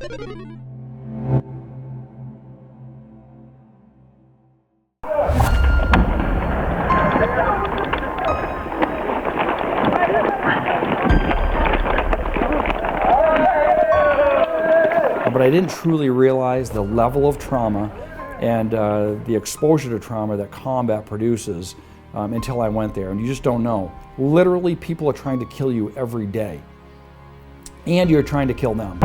But I didn't truly realize the level of trauma and the exposure to trauma that combat produces until I went there, and you just don't know. Literally, people are trying to kill you every day, and you're trying to kill them.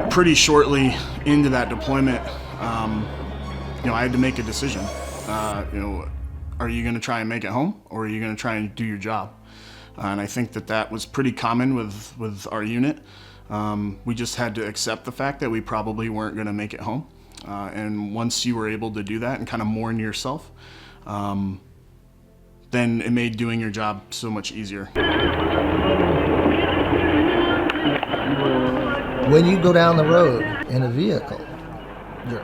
Pretty shortly into that deployment, I had to make a decision. Are you going to try and make it home, or are you going to try and do your job? And I think that was pretty common with our unit. We just had to accept the fact that we probably weren't going to make it home. And once you were able to do that and kind of mourn yourself, then it made doing your job so much easier. When you go down the road in a vehicle, you're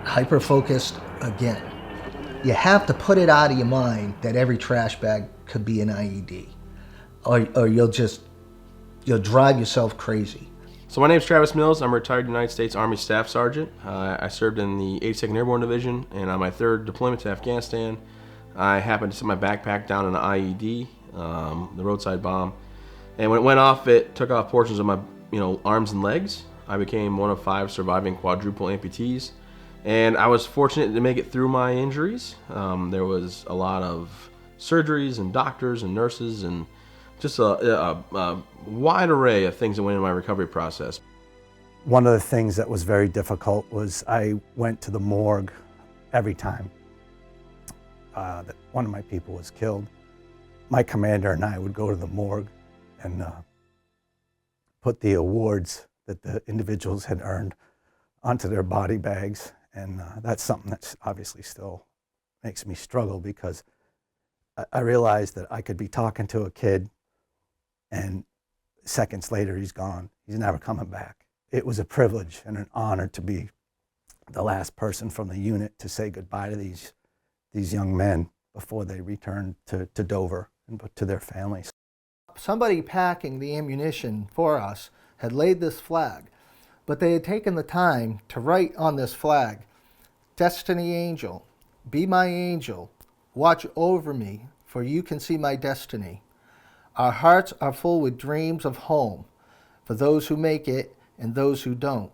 hyper-focused again. You have to put it out of your mind that every trash bag could be an IED, or you'll drive yourself crazy. So my name's Travis Mills. I'm a retired United States Army Staff Sergeant. I served in the 82nd Airborne Division, and on my third deployment to Afghanistan, I happened to set my backpack down in an IED, the roadside bomb, and when it went off, it took off portions of my arms and legs. I became one of 5 surviving quadruple amputees, and I was fortunate to make it through my injuries. There was a lot of surgeries and doctors and nurses and just a wide array of things that went into my recovery process. One of the things that was very difficult was I went to the morgue every time that one of my people was killed. My commander and I would go to the morgue and put the awards that the individuals had earned onto their body bags, and that's something that obviously still makes me struggle, because I realized that I could be talking to a kid and seconds later he's gone. He's never coming back. It was a privilege and an honor to be the last person from the unit to say goodbye to these young men before they returned to Dover and to their families. Somebody packing the ammunition for us had laid this flag, but they had taken the time to write on this flag, "Destiny Angel, be my angel, watch over me, for you can see my destiny. Our hearts are full with dreams of home, for those who make it and those who don't.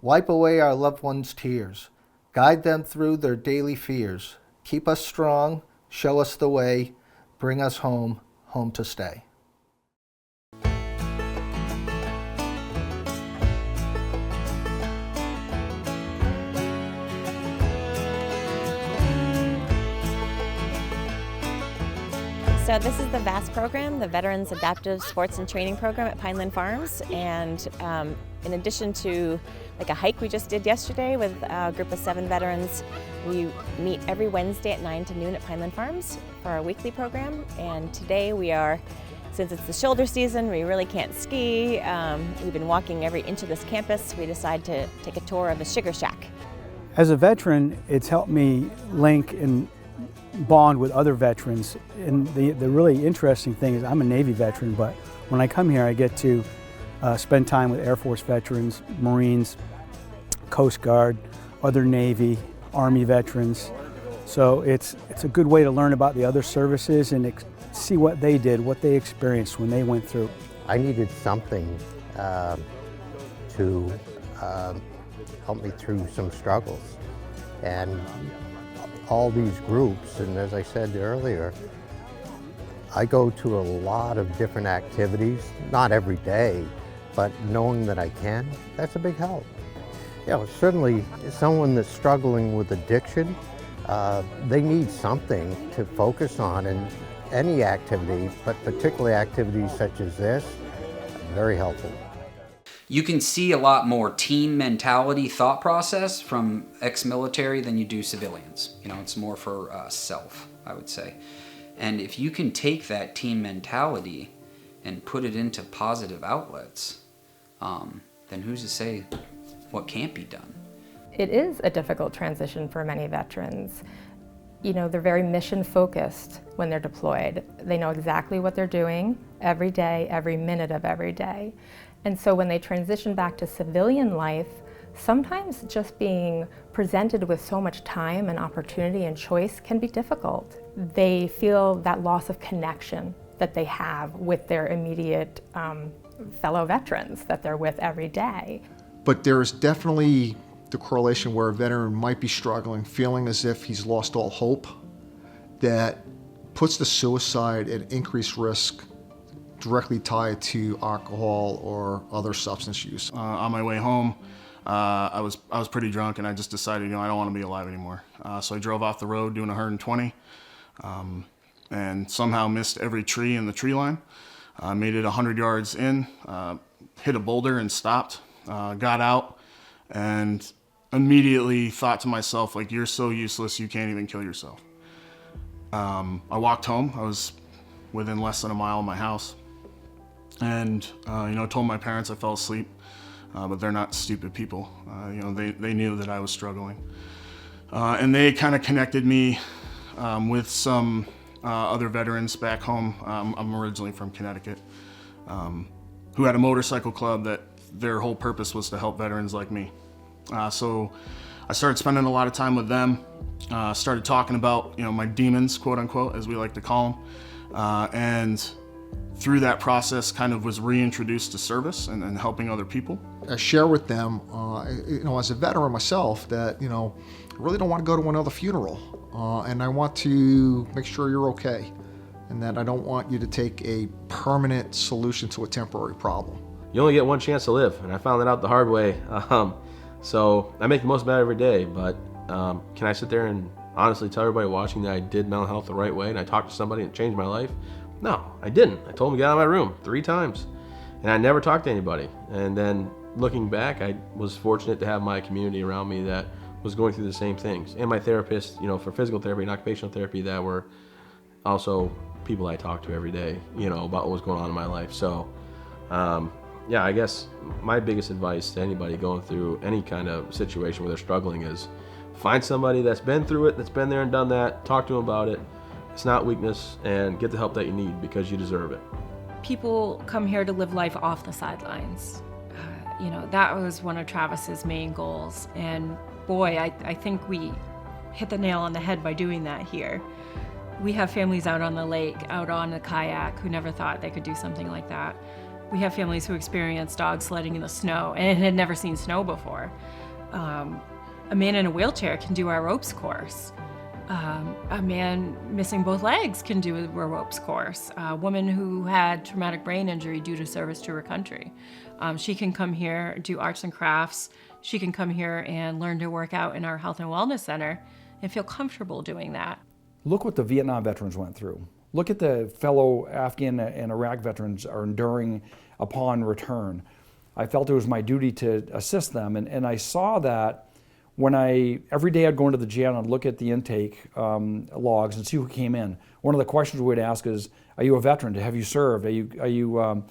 Wipe away our loved ones' tears, guide them through their daily fears. Keep us strong, show us the way, bring us home, home to stay." So this is the VAST program, the Veterans Adaptive Sports and Training Program at Pineland Farms. And in addition to like a hike we just did yesterday with a group of 7 veterans, we meet every Wednesday at 9 to noon at Pineland Farms for our weekly program. And today we are, since it's the shoulder season, we really can't ski. We've been walking every inch of this campus. We decided to take a tour of the Sugar Shack. As a veteran, it's helped me link and bond with other veterans. And the really interesting thing is I'm a Navy veteran, but when I come here I get to spend time with Air Force veterans, Marines, Coast Guard, other Navy, Army veterans. So it's a good way to learn about the other services and see what they did, what they experienced when they went through. I needed something to help me through some struggles. And all these groups, and as I said earlier, I go to a lot of different activities, not every day, but knowing that I can, that's a big help. Certainly someone that's struggling with addiction, they need something to focus on in any activity, but particularly activities such as this, very helpful. You can see a lot more team mentality thought process from ex-military than you do civilians. It's more for self, I would say. And if you can take that team mentality and put it into positive outlets, then who's to say what can't be done? It is a difficult transition for many veterans. You know, they're very mission focused when they're deployed. They know exactly what they're doing every day, every minute of every day. And so when they transition back to civilian life, sometimes just being presented with so much time and opportunity and choice can be difficult. They feel that loss of connection that they have with their immediate fellow veterans that they're with every day. But there's definitely the correlation where a veteran might be struggling, feeling as if he's lost all hope, that puts the suicide at increased risk directly tied to alcohol or other substance use. On my way home, I was pretty drunk, and I just decided, I don't want to be alive anymore. So I drove off the road doing 120, and somehow missed every tree in the tree line. Made it 100 yards in, hit a boulder and stopped. Got out, and immediately thought to myself, like, you're so useless, you can't even kill yourself. I walked home. I was within less than a mile of my house, and told my parents I fell asleep. But they're not stupid people. They knew that I was struggling. And they kind of connected me with some other veterans back home. I'm originally from Connecticut, who had a motorcycle club that their whole purpose was to help veterans like me. So I started spending a lot of time with them, started talking about my demons, quote unquote, as we like to call them. And through that process kind of was reintroduced to service and helping other people. I share with them, as a veteran myself, that, I really don't want to go to another funeral. And I want to make sure you're okay. And that I don't want you to take a permanent solution to a temporary problem. You only get one chance to live, and I found that out the hard way. So I make the most of it every day, but can I sit there and honestly tell everybody watching that I did mental health the right way and I talked to somebody and it changed my life? No, I didn't. I told them to get out of my room 3 times, and I never talked to anybody. And then looking back, I was fortunate to have my community around me that was going through the same things, and my therapist, for physical therapy and occupational therapy, that were also people I talked to every day, about what was going on in my life. So, I guess my biggest advice to anybody going through any kind of situation where they're struggling is find somebody that's been through it, that's been there and done that, talk to them about it. It's not weakness, and get the help that you need because you deserve it. People come here to live life off the sidelines. That was one of Travis's main goals. And boy, I think we hit the nail on the head by doing that here. We have families out on the lake, out on a kayak, who never thought they could do something like that. We have families who experienced dog sledding in the snow and had never seen snow before. A man in a wheelchair can do our ropes course. A man missing both legs can do a ropes course. A woman who had traumatic brain injury due to service to her country. She can come here, do arts and crafts. She can come here and learn to work out in our health and wellness center and feel comfortable doing that. Look what the Vietnam veterans went through. Look at the fellow Afghan and Iraq veterans are enduring upon return. I felt it was my duty to assist them, and I saw that when every day I'd go into the jail and look at the intake logs and see who came in. One of the questions we'd ask is, are you a veteran? Have you served? Are you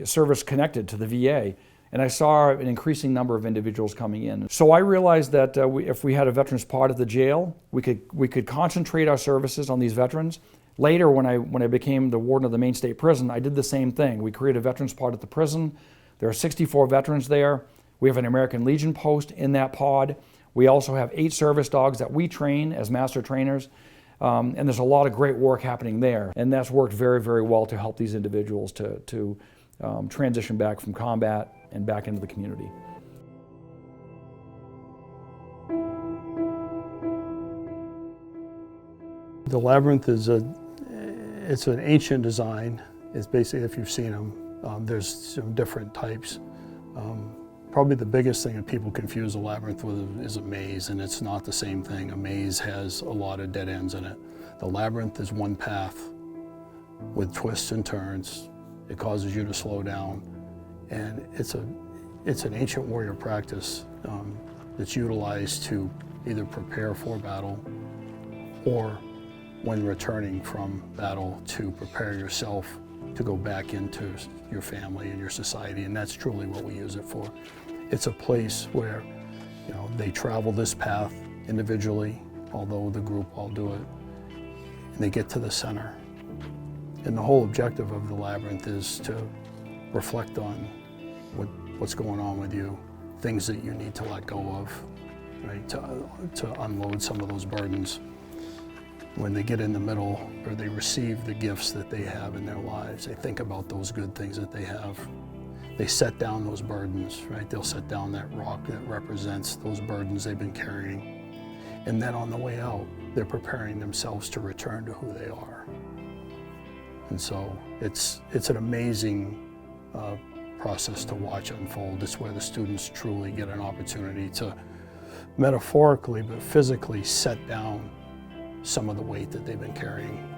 service connected to the VA? And I saw an increasing number of individuals coming in. So I realized that if we had a veterans pod at the jail, we could concentrate our services on these veterans. Later, when I became the warden of the Maine State Prison, I did the same thing. We created a veterans pod at the prison. There are 64 veterans there. We have an American Legion post in that pod. We also have 8 service dogs that we train as master trainers. And there's a lot of great work happening there. And that's worked very, very well to help these individuals to transition back from combat and back into the community. The labyrinth is it's an ancient design. It's basically, if you've seen them, there's some different types. Probably the biggest thing that people confuse a labyrinth with is a maze, and it's not the same thing. A maze has a lot of dead ends in it. The labyrinth is one path with twists and turns. It causes you to slow down, and it's an ancient warrior practice that's utilized to either prepare for battle or when returning from battle to prepare yourself to go back into your family and your society, and that's truly what we use it for. It's a place where they travel this path individually although the group all do it. And they get to the center. And the whole objective of the labyrinth is to reflect on what's going on with you, things that you need to let go of, right? To unload some of those burdens. When they get in the middle, or they receive the gifts that they have in their lives, they think about those good things that they have. They set down those burdens, right? They'll set down that rock that represents those burdens they've been carrying. And then on the way out, they're preparing themselves to return to who they are. And so it's an amazing process to watch unfold. It's where the students truly get an opportunity to metaphorically but physically set down some of the weight that they've been carrying.